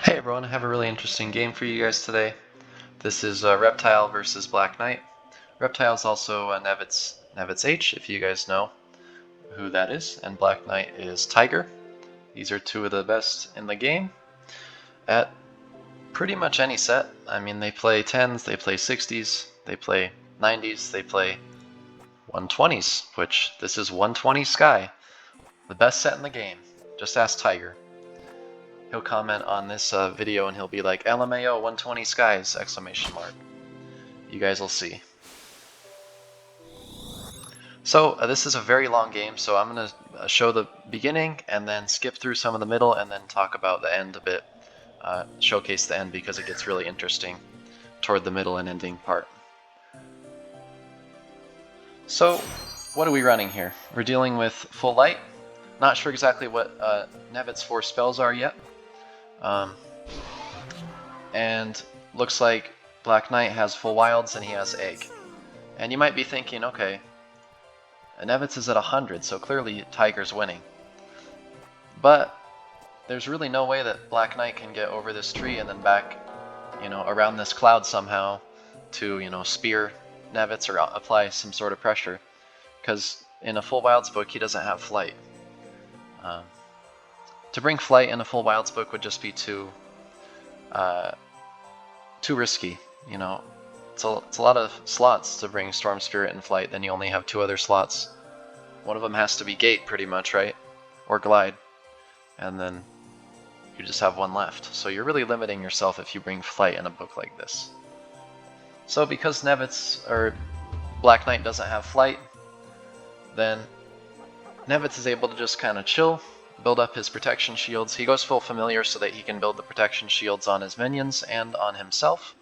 Hey everyone, I have a really interesting game for you guys today. This is Reptile versus Black Knight. Reptile is also Nevitz H, if you guys know who that is, and Black Knight is Tiger. These are two of the best in the game at pretty much any set. I mean, they play 10s, they play 60s, they play 90s, they play 120s, which this is 120 Sky, the best set in the game. Just ask Tiger. He'll comment on this video and he'll be like, LMAO 120 skies, exclamation mark. You guys will see. So this is a very long game, so I'm going to show the beginning and then skip through some of the middle and then talk about the end a bit. Showcase the end because it gets really interesting toward the middle and ending part. So what are we running here? We're dealing with full light. Not sure exactly what Nevitz's 4 spells are yet. And looks like Black Knight has full wilds and he has egg. And you might be thinking, okay, Nevitz is at 100, so clearly Tiger's winning. But there's really no way that Black Knight can get over this tree and then back, around this cloud somehow to, spear Nevitz or apply some sort of pressure. Because in a full wilds book, he doesn't have flight. To bring flight in a full wilds book would just be too risky. It's a lot of slots to bring Storm Spirit and flight. Then you only have 2 other slots. One of them has to be gate, pretty much, right? Or glide, and then you just have 1 left. So you're really limiting yourself if you bring flight in a book like this. So because Nevitz or Black Knight doesn't have flight, then Nevitz is able to just kind of chill, build up his protection shields. He goes full familiar so that he can build the protection shields on his minions and on himself.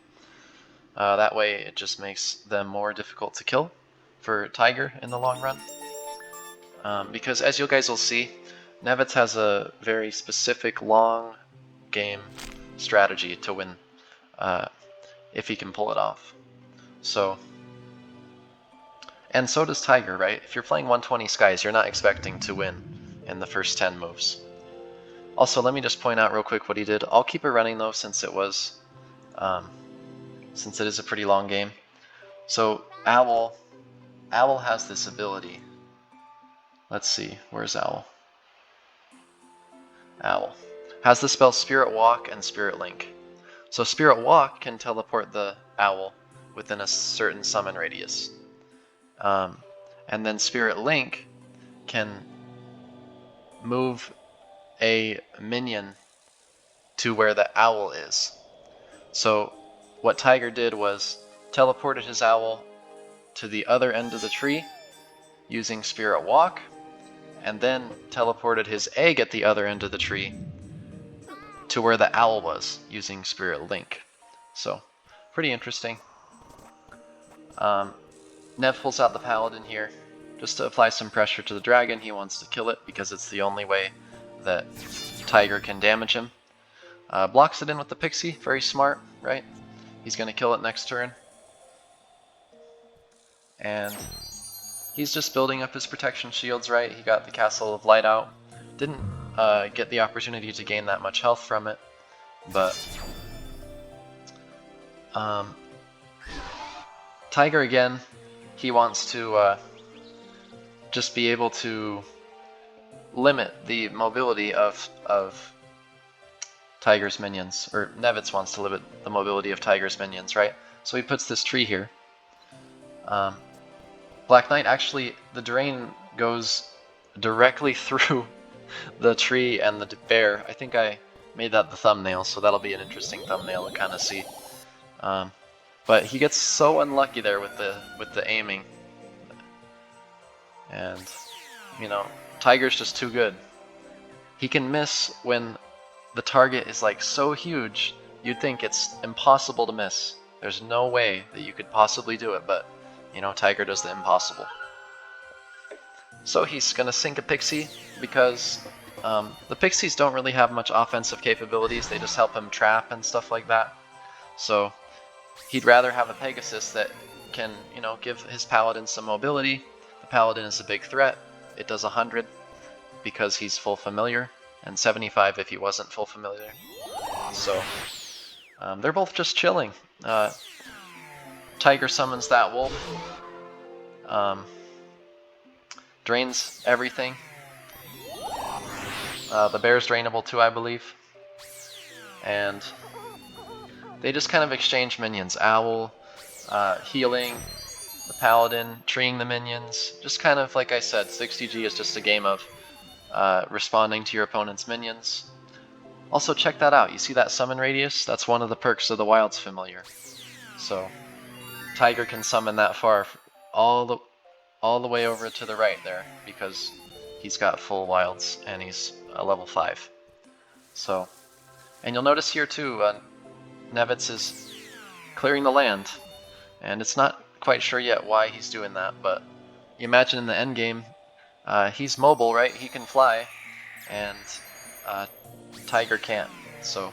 That way it just makes them more difficult to kill for Tiger in the long run. Because as you guys will see, Nevitz has a very specific long game strategy to win if he can pull it off. And so does Tiger, right? If you're playing 120 skies, you're not expecting to win in the first 10 moves. Also, let me just point out real quick what he did. I'll keep it running though, since it is a pretty long game. So Owl has this ability. Let's see, where's Owl? Owl has the spell Spirit Walk and Spirit Link. So Spirit Walk can teleport the Owl within a certain summon radius. And then Spirit Link can move a minion to where the Owl is. So what Tiger did was teleported his Owl to the other end of the tree using Spirit Walk, and then teleported his egg at the other end of the tree to where the Owl was using Spirit Link. So pretty interesting. Nev pulls out the Paladin here just to apply some pressure to the dragon. He wants to kill it because it's the only way that Tiger can damage him. Blocks it in with the Pixie, very smart, right? He's going to kill it next turn. And he's just building up his protection shields, right? He got the Castle of Light out. Didn't get the opportunity to gain that much health from it, but Tiger again, he wants to just be able to limit the mobility of Tiger's minions, or Nevitz wants to limit the mobility of Tiger's minions, right? So he puts this tree here. Black Knight, actually, the drain goes directly through the tree and the bear. I think I made that the thumbnail, so that'll be an interesting thumbnail to kind of see. But he gets so unlucky there with the aiming, and Tiger's just too good. He can miss when the target is like so huge, you'd think it's impossible to miss. There's no way that you could possibly do it, but Tiger does the impossible. So he's gonna sink a Pixie because the Pixies don't really have much offensive capabilities. They just help him trap and stuff like that. So he'd rather have a Pegasus that can, give his Paladin some mobility. The Paladin is a big threat. It does 100 because he's full familiar, and 75 if he wasn't full familiar. So they're both just chilling. Tiger summons that wolf, drains everything. The bear's drainable too, I believe. And they just kind of exchange minions. Owl, healing, the paladin, treeing the minions. Just kind of, like I said, 60G is just a game of responding to your opponent's minions. Also, check that out. You see that summon radius? That's one of the perks of the Wilds familiar. So, Tiger can summon that far, all the way over to the right there, because he's got full Wilds and he's a level 5. So, and you'll notice here too, Nevitz is clearing the land, and it's not quite sure yet why he's doing that, but you imagine in the end game, he's mobile, right? He can fly, and Tiger can't. So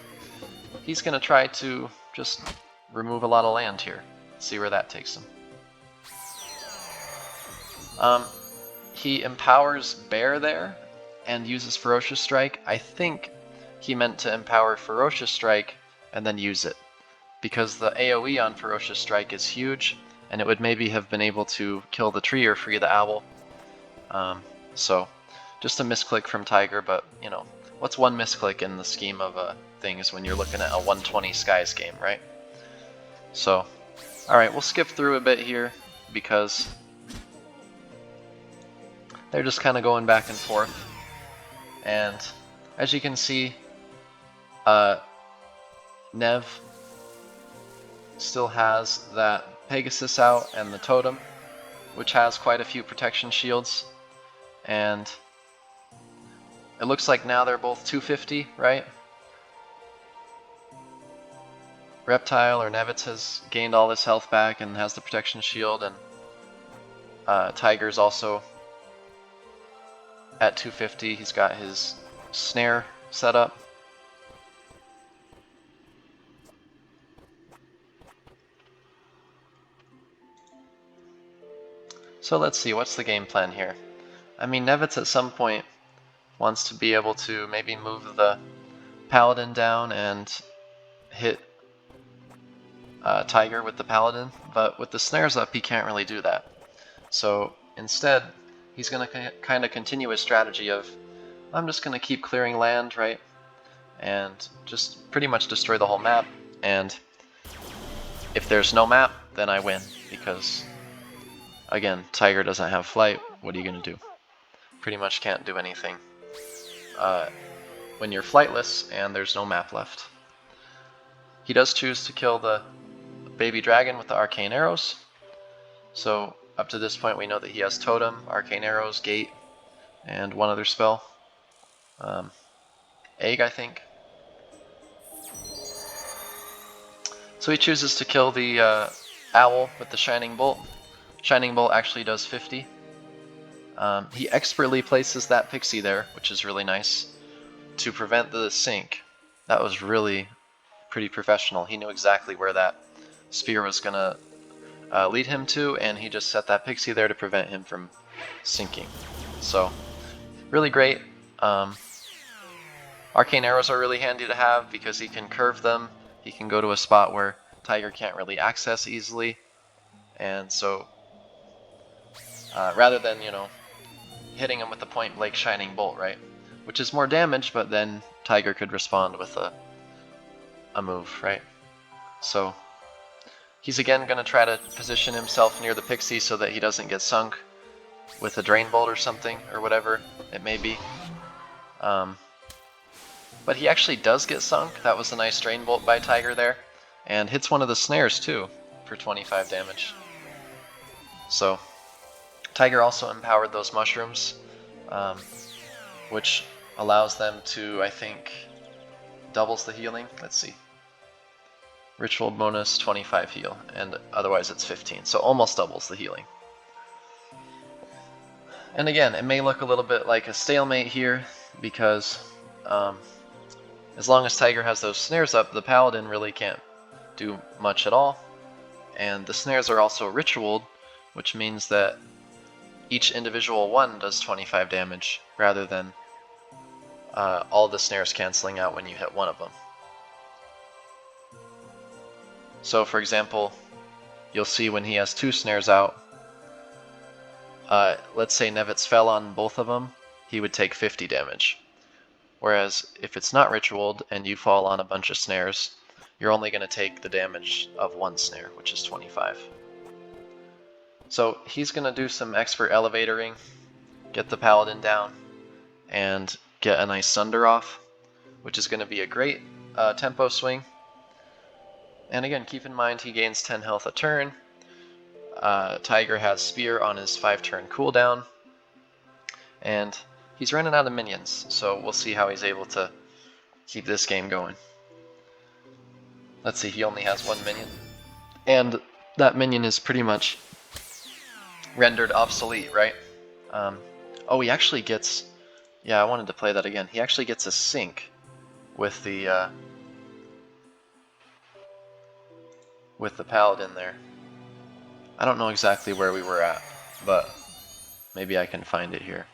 he's gonna try to just remove a lot of land here. See where that takes him. He empowers Bear there and uses Ferocious Strike. I think he meant to empower Ferocious Strike and then use it, because the AoE on Ferocious Strike is huge, and it would maybe have been able to kill the tree or free the owl. So just a misclick from Tiger, but you know, what's one misclick in the scheme of things when you're looking at a 120 Skies game, right? So, alright, we'll skip through a bit here because they're just kind of going back and forth. And as you can see, Nev still has that Pegasus out and the Totem, which has quite a few protection shields. And it looks like now they're both 250, right? Reptile or Nevitz has gained all his health back and has the protection shield, and Tiger's also at 250. He's got his snare set up. So let's see, what's the game plan here? I mean, Nevitz at some point wants to be able to maybe move the Paladin down and hit Tiger with the Paladin, but with the snares up he can't really do that. So instead he's going to kind of continue his strategy of, I'm just going to keep clearing land, right? And just pretty much destroy the whole map, and if there's no map, then I win, because again, Tiger doesn't have flight. What are you going to do? Pretty much can't do anything when you're flightless and there's no map left. He does choose to kill the baby dragon with the arcane arrows. So up to this point we know that he has Totem, arcane arrows, gate, and one other spell. Egg, I think. So he chooses to kill the owl with the shining bolt. Shining bolt actually does 50. He expertly places that pixie there, which is really nice, to prevent the sink. That was really pretty professional. He knew exactly where that spear was gonna lead him to, and he just set that pixie there to prevent him from sinking. So, really great. Arcane arrows are really handy to have because he can curve them. He can go to a spot where Tiger can't really access easily, and so rather than, you know, hitting him with the point blank shining bolt, right? Which is more damage, but then Tiger could respond with a move, right? So he's again going to try to position himself near the pixie so that he doesn't get sunk with a drain bolt or something, or whatever it may be. But he actually does get sunk. That was a nice drain bolt by Tiger there, and hits one of the snares too for 25 damage. So Tiger also empowered those mushrooms, which allows them to, I think, doubles the healing. Let's see. Ritual bonus 25 heal, and otherwise it's 15, so almost doubles the healing. And again, it may look a little bit like a stalemate here, because as long as Tiger has those snares up, the Paladin really can't do much at all. And the snares are also ritualed, which means that each individual one does 25 damage, rather than all the snares canceling out when you hit one of them. So for example, you'll see when he has 2 snares out, let's say Nevitz fell on both of them, he would take 50 damage. Whereas if it's not ritualed and you fall on a bunch of snares, you're only going to take the damage of 1 snare, which is 25. So he's going to do some expert elevatoring, get the paladin down, and get a nice sunder off, which is going to be a great tempo swing. And again, keep in mind he gains 10 health a turn. Tiger has Spear on his 5-turn cooldown, and he's running out of minions, so we'll see how he's able to keep this game going. Let's see, he only has 1 minion, and that minion is pretty much rendered obsolete, right? Oh, he actually gets... Yeah, I wanted to play that again. He actually gets a sync with the paladin there. I don't know exactly where we were at, but maybe I can find it here.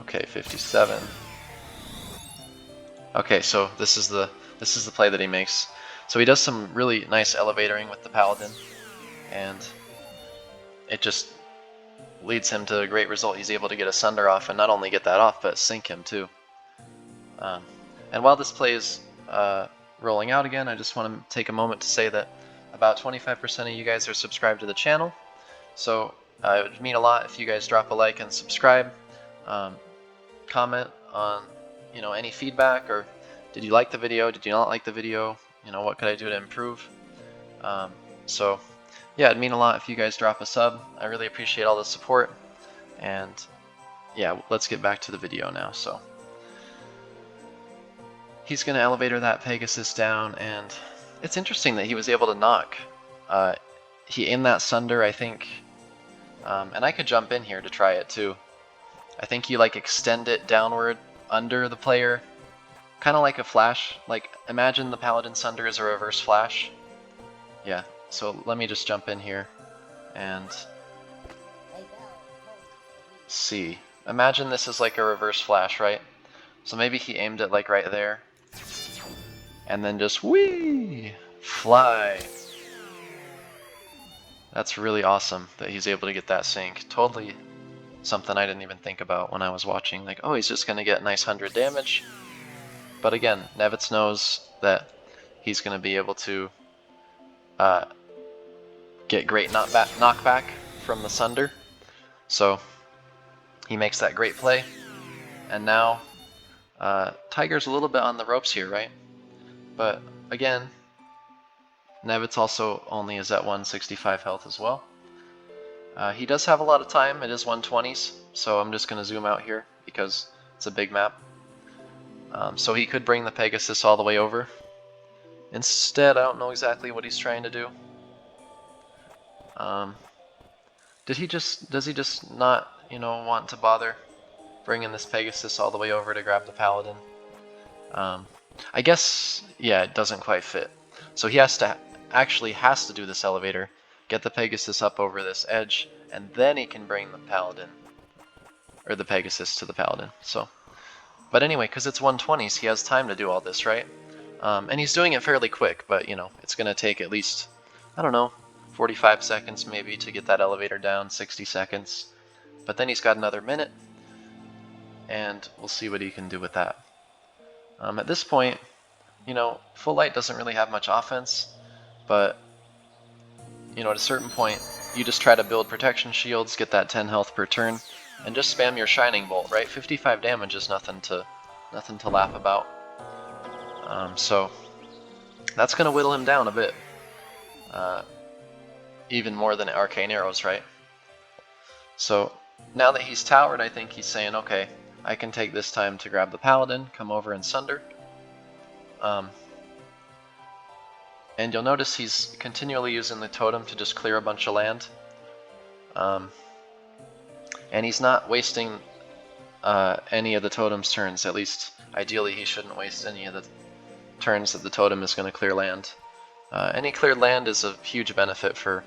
Okay, 57. Okay, so this is the play that he makes. So he does some really nice elevatoring with the paladin, and it just leads him to a great result. He's able to get a sunder off, and not only get that off, but sync him too. And while this play is rolling out again, I just want to take a moment to say that about 25% of you guys are subscribed to the channel, so it would mean a lot if you guys drop a like and subscribe. Comment on any feedback, or did you like the video, did you not like the video, what could I do to improve. So yeah, it'd mean a lot if you guys drop a sub. I really appreciate all the support, and yeah, let's get back to the video now. So he's going to elevator that Pegasus down, and it's interesting that he was able to knock. He in that sunder, I think, and I could jump in here to try it too. I think you extend it downward under the player, kind of like a flash. Like, imagine the Paladin Sunder is a reverse flash. Yeah, so let me just jump in here and see. Imagine this is like a reverse flash, right? So maybe he aimed it right there, and then just whee, fly. That's really awesome that he's able to get that sync. Totally something I didn't even think about when I was watching. Oh, he's just going to get a nice 100 damage. But again, Nevitz knows that he's going to be able to get great knockback from the Sunder. So he makes that great play. And now Tiger's a little bit on the ropes here, right? But again, Nevitz also only is at 165 health as well. He does have a lot of time. It is 120s, so I'm just going to zoom out here because it's a big map. So he could bring the Pegasus all the way over. Instead, I don't know exactly what he's trying to do. Does he just not, want to bother bringing this Pegasus all the way over to grab the Paladin? I guess, yeah, it doesn't quite fit. So he has to do this elevator, get the Pegasus up over this edge, and then he can bring the Paladin, or the Pegasus to the Paladin. So, but anyway, because it's 120s, he has time to do all this, right? And he's doing it fairly quick, but it's going to take at least, I don't know, 45 seconds maybe to get that elevator down, 60 seconds. But then he's got another minute, and we'll see what he can do with that. At this point, Full Light doesn't really have much offense, but at a certain point, you just try to build protection shields, get that 10 health per turn, and just spam your Shining Bolt, right? 55 damage is nothing to laugh about. So that's going to whittle him down a bit, even more than Arcane Arrows, right? So now that he's towered, I think he's saying, okay, I can take this time to grab the Paladin, come over and Sunder. And you'll notice he's continually using the totem to just clear a bunch of land. And he's not wasting any of the totem's turns. At least, ideally, he shouldn't waste any of the turns that the totem is going to clear land. Any cleared land is a huge benefit for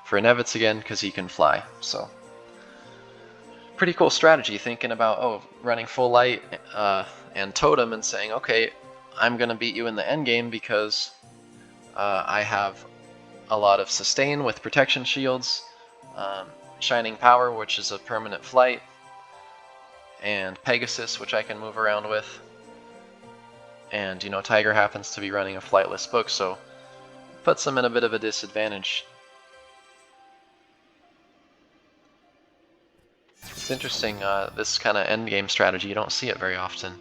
Nevitz again, because he can fly. So, pretty cool strategy, thinking about, running Full Light and Totem and saying, okay, I'm going to beat you in the endgame because I have a lot of sustain with protection shields, Shining Power, which is a permanent flight, and Pegasus, which I can move around with. And, you know, Tiger happens to be running a flightless book, so puts him in a bit of a disadvantage. It's interesting, this kind of endgame strategy, you don't see it very often.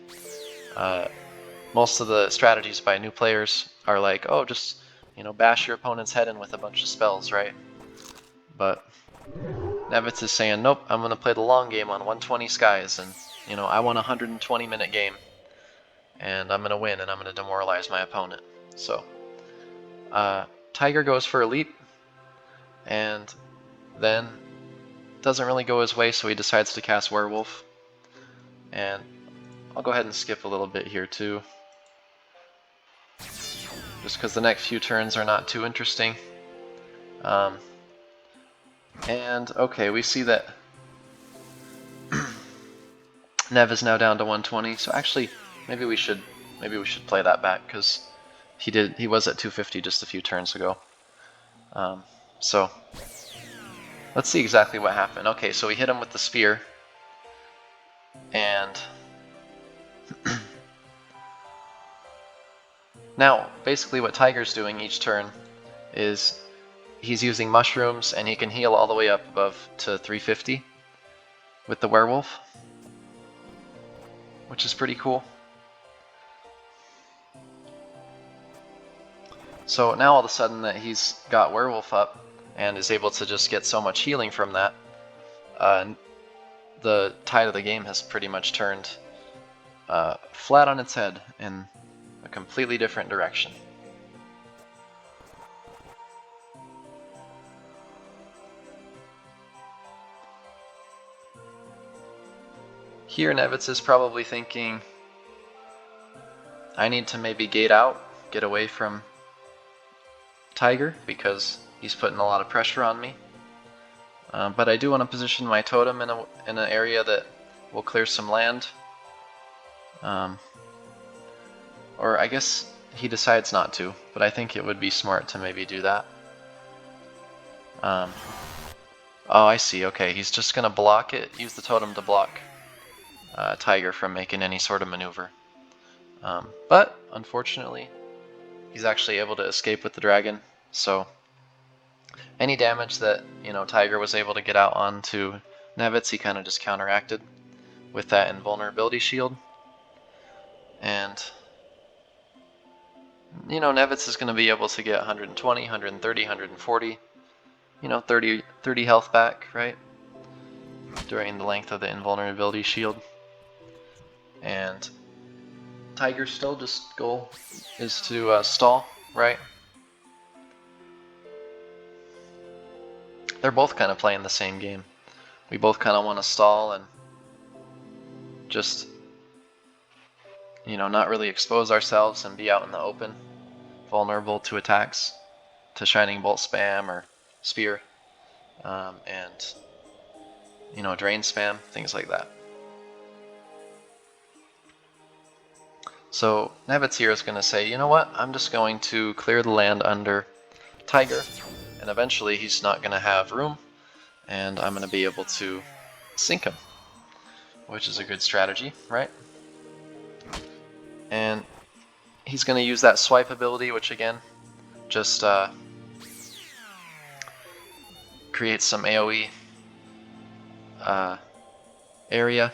Most of the strategies by new players are like, oh, just, you know, bash your opponent's head in with a bunch of spells, right? But Nevitz is saying, nope, I'm going to play the long game on 120 skies, and, you know, I want a 120-minute game, and I'm going to win, and I'm going to demoralize my opponent. So, Tiger goes for a leap, and then doesn't really go his way, so he decides to cast Werewolf. And I'll go ahead and skip a little bit here too, just because the next few turns are not too interesting. And okay, we see that Nev is now down to 120. So actually, maybe we should play that back, because he was at 250 just a few turns ago. So let's see exactly what happened. Okay, so we hit him with the spear, and now basically what Tiger's doing each turn is he's using mushrooms, and he can heal all the way up above to 350 with the werewolf, which is pretty cool. So now all of a sudden that he's got werewolf up and is able to just get so much healing from that, the tide of the game has pretty much turned flat on its head in a completely different direction. Here Nevitz is probably thinking, I need to maybe gate out, get away from Tiger, because he's putting a lot of pressure on me. But I do want to position my totem in an area that will clear some land. Or I guess he decides not to, but I think it would be smart to maybe do that. Oh, I see. Okay, he's just going to block it, use the totem to block Tiger from making any sort of maneuver. But unfortunately, he's actually able to escape with the dragon, so any damage that, you know, Tiger was able to get out onto Nevitz, he kind of just counteracted with that invulnerability shield. And, you know, Nevitz is going to be able to get 120, 130, 140, you know, 30 health back, right? During the length of the invulnerability shield. And Tiger's still just goal is to stall, right? They're both kind of playing the same game. We both kind of want to stall and just, you know, not really expose ourselves and be out in the open, vulnerable to attacks, to Shining Bolt spam or Spear, and, you know, Drain spam, things like that. So Nevitz here is going to say, you know what, I'm just going to clear the land under Tiger, and eventually he's not going to have room, and I'm going to be able to sink him, which is a good strategy, right? And he's going to use that swipe ability, which again, just creates some AoE area,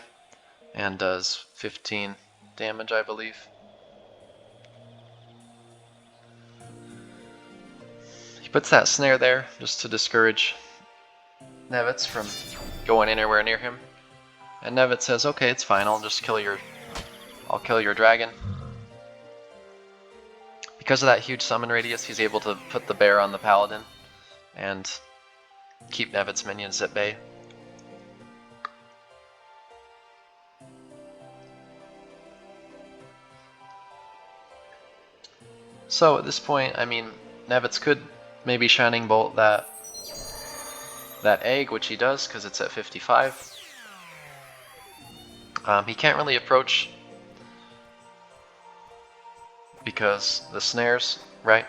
and does 15 damage, I believe. He puts that snare there just to discourage Nevitz from going anywhere near him. And Nevitz says, okay, it's fine, I'll kill your dragon. Because of that huge summon radius, he's able to put the bear on the paladin and keep Nevitz minions at bay. So at this point, I mean, Nevitz could maybe Shining Bolt that egg, which he does because it's at 55. He can't really approach because the snares, right?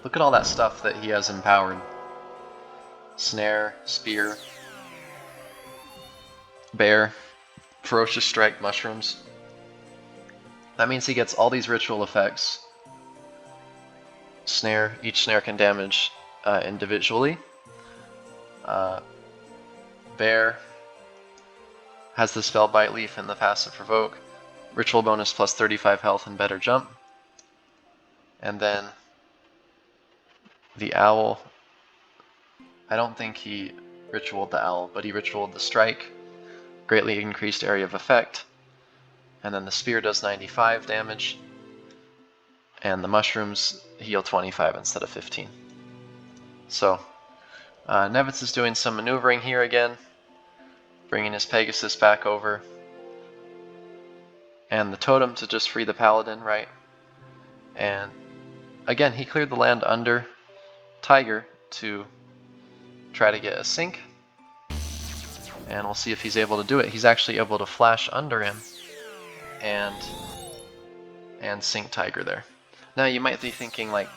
Look at all that stuff that he has empowered. Snare, spear, bear, ferocious strike, mushrooms. That means he gets all these ritual effects. Snare, each snare can damage individually. Bear has the spell bite leaf and the passive provoke. Ritual bonus plus 35 health and better jump. And then the owl, I don't think he ritualed the owl, but he ritualed the strike. Greatly increased area of effect. And then the spear does 95 damage. And the mushrooms heal 25 instead of 15. So, Nevitz is doing some maneuvering here again, bringing his Pegasus back over. And the totem to just free the paladin, right? And again, he cleared the land under Tiger to try to get a sink. And we'll see if he's able to do it. He's actually able to flash under him and sink Tiger there. Now you might be thinking, like,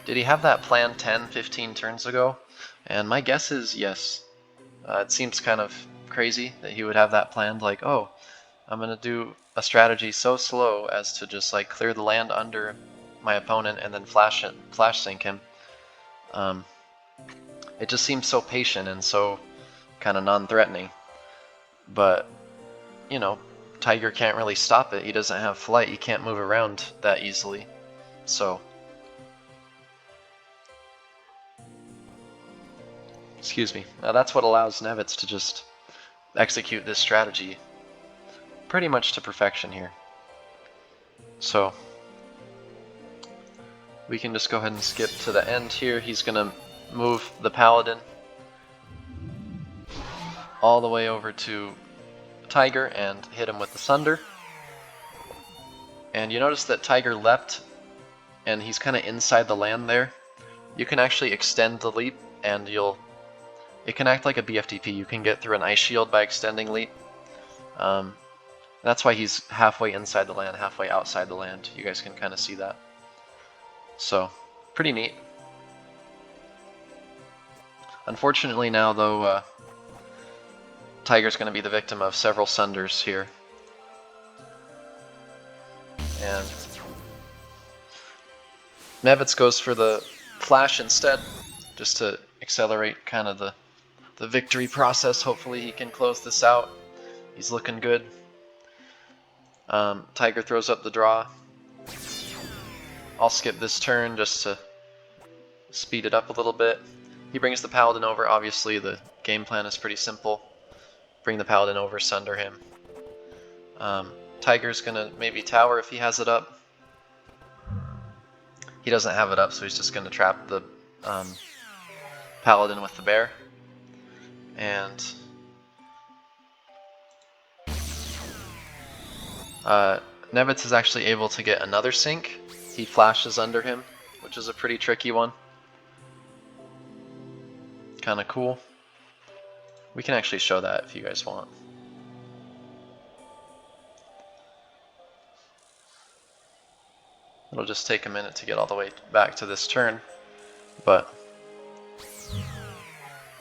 did he have that plan 10, 15 turns ago? And my guess is yes. It seems kind of crazy that he would have that planned, like, oh, I'm going to do a strategy so slow as to just like clear the land under my opponent and then flash sink him. It just seems so patient and so kind of non-threatening. But, you know, Tiger can't really stop it. He doesn't have flight. He can't move around that easily. So, excuse me. Now that's what allows Nevitz to just execute this strategy pretty much to perfection here. So, we can just go ahead and skip to the end here. He's going to move the Paladin all the way over to Tiger and hit him with the Sunder. And you notice that Tiger leapt and he's kind of inside the land there. You can actually extend the leap and it can act like a BFTP. You can get through an ice shield by extending leap. That's why he's halfway inside the land, halfway outside the land. You guys can kind of see that. So, pretty neat. Unfortunately now, though, Tiger's going to be the victim of several Sunders here. And Nevitz goes for the flash instead, just to accelerate kind of the victory process. Hopefully he can close this out. He's looking good. Tiger throws up the draw. I'll skip this turn just to speed it up a little bit. He brings the Paladin over. Obviously the game plan is pretty simple. Bring the Paladin over, Sunder him. Tiger's gonna maybe tower if he has it up. He doesn't have it up, so he's just gonna trap the Paladin with the bear. And Nevitz is actually able to get another sink. He flashes under him, which is a pretty tricky one. Kind of cool. We can actually show that if you guys want. It'll just take a minute to get all the way back to this turn, but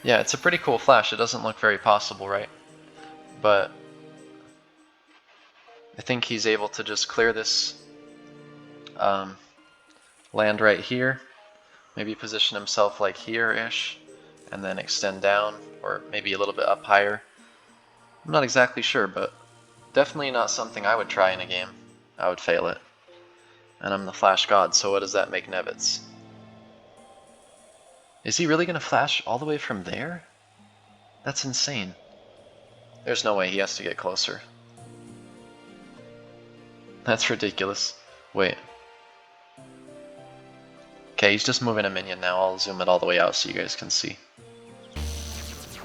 yeah, it's a pretty cool flash. It doesn't look very possible, right? But I think he's able to just clear this land right here, maybe position himself like here-ish, and then extend down, or maybe a little bit up higher. I'm not exactly sure, but definitely not something I would try in a game. I would fail it. And I'm the Flash God, so what does that make Nevitz? Is he really going to flash all the way from there? That's insane. There's no way, he has to get closer. That's ridiculous. Wait. Okay, he's just moving a minion now. I'll zoom it all the way out so you guys can see.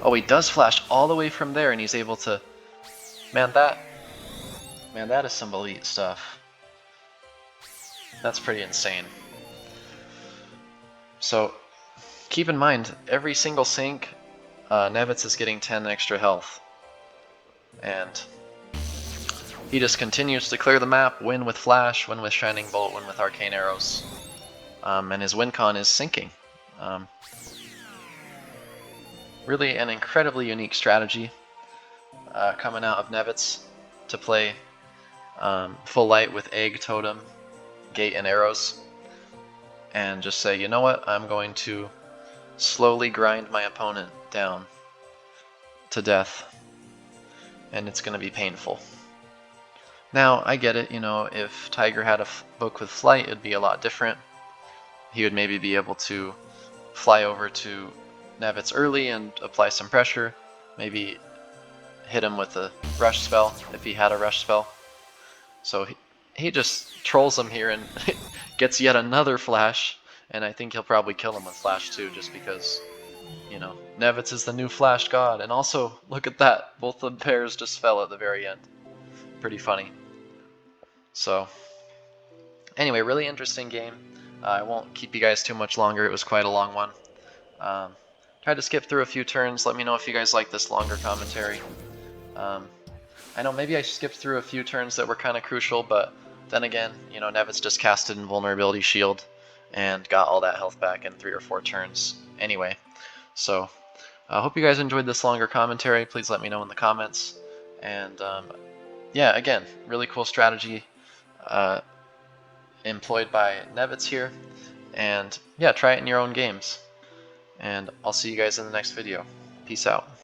Oh, he does flash all the way from there and he's able to... Man, that is some elite stuff. That's pretty insane. So, keep in mind, every single sink, Nevitz is getting 10 extra health. And he just continues to clear the map, win with Flash, win with Shining Bolt, win with Arcane Arrows. And his win con is sinking. Really an incredibly unique strategy coming out of Nevitz to play full light with Egg, Totem, Gate, and Arrows, and just say, you know what, I'm going to slowly grind my opponent down to death, and it's going to be painful. Now, I get it, you know, if Tiger had a book with Flight, it'd be a lot different. He would maybe be able to fly over to Nevitz early and apply some pressure, maybe hit him with a rush spell if he had a rush spell. So he just trolls him here and gets yet another Flash, and I think he'll probably kill him with Flash too, just because, you know, Nevitz is the new Flash god. And also, look at that, both the pairs just fell at the very end. Pretty funny. So, anyway, really interesting game. I won't keep you guys too much longer, it was quite a long one. Tried to skip through a few turns, let me know if you guys like this longer commentary. I know maybe I skipped through a few turns that were kind of crucial, but then again, you know, Nevitz just casted Invulnerability Shield and got all that health back in 3 or 4 turns anyway. So, I hope you guys enjoyed this longer commentary. Please let me know in the comments. And yeah, again, really cool strategy employed by Nevitz here. And yeah, try it in your own games. And I'll see you guys in the next video. Peace out.